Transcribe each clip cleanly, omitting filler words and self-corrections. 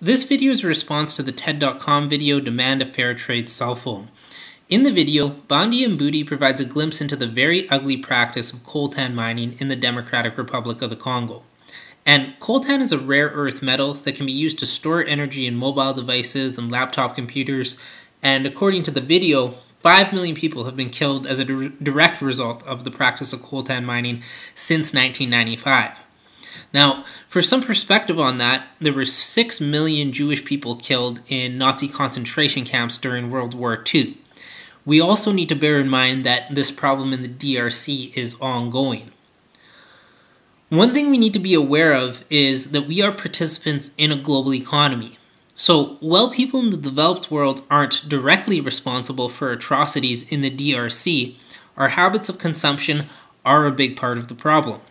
This video is a response to the TED.com video, Demand a Fair Trade Cell Phone. In the video, Bandi Mbudi provides a glimpse into the very ugly practice of coltan mining in the Democratic Republic of the Congo. And coltan is a rare earth metal that can be used to store energy in mobile devices and laptop computers, and according to the video, 5 million people have been killed as a direct result of the practice of coltan mining since 1995. Now, for some perspective on that, there were 6 million Jewish people killed in Nazi concentration camps during World War II. We also need to bear in mind that this problem in the DRC is ongoing. One thing we need to be aware of is that we are participants in a global economy. So, while people in the developed world aren't directly responsible for atrocities in the DRC, our habits of consumption are a big part of the problem.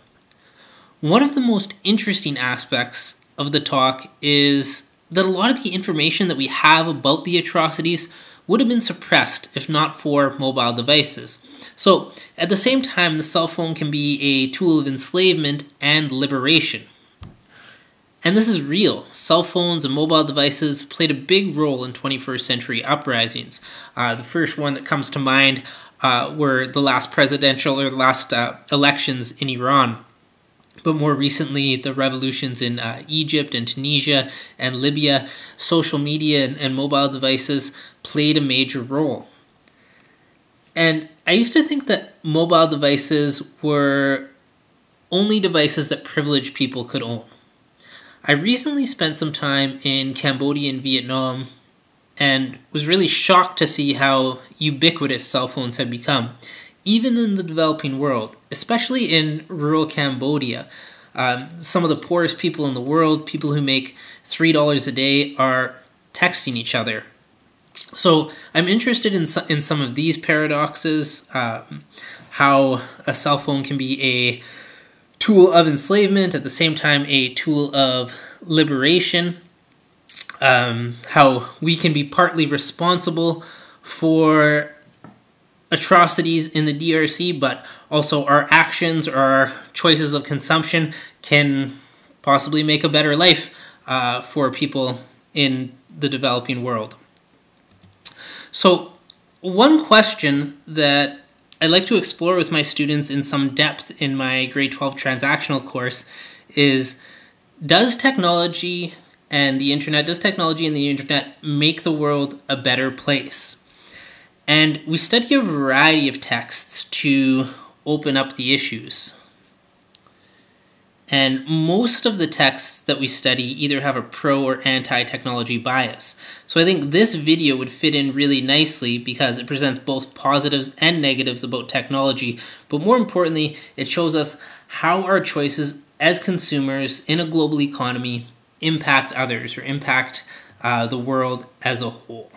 One of the most interesting aspects of the talk is that a lot of the information that we have about the atrocities would have been suppressed if not for mobile devices. So, at the same time, the cell phone can be a tool of enslavement and liberation. And this is real. Cell phones and mobile devices played a big role in 21st century uprisings. The first one that comes to mind were the last presidential or the last elections in Iran. But more recently, the revolutions in Egypt and Tunisia and Libya, social media and mobile devices played a major role. And I used to think that mobile devices were only devices that privileged people could own. I recently spent some time in Cambodia and Vietnam and was really shocked to see how ubiquitous cell phones had become, even in the developing world, especially in rural Cambodia. Some of the poorest people in the world, people who make $3 a day, are texting each other. So I'm interested in some of these paradoxes, how a cell phone can be a tool of enslavement, at the same time a tool of liberation, how we can be partly responsible for atrocities in the DRC, but also our actions or our choices of consumption can possibly make a better life for people in the developing world. So, one question that I like to explore with my students in some depth in my grade 12 transactional course is, does technology and the internet make the world a better place? And we study a variety of texts to open up the issues. And most of the texts that we study either have a pro or anti-technology bias. So I think this video would fit in really nicely because it presents both positives and negatives about technology, but more importantly, it shows us how our choices as consumers in a global economy impact others or impact the world as a whole.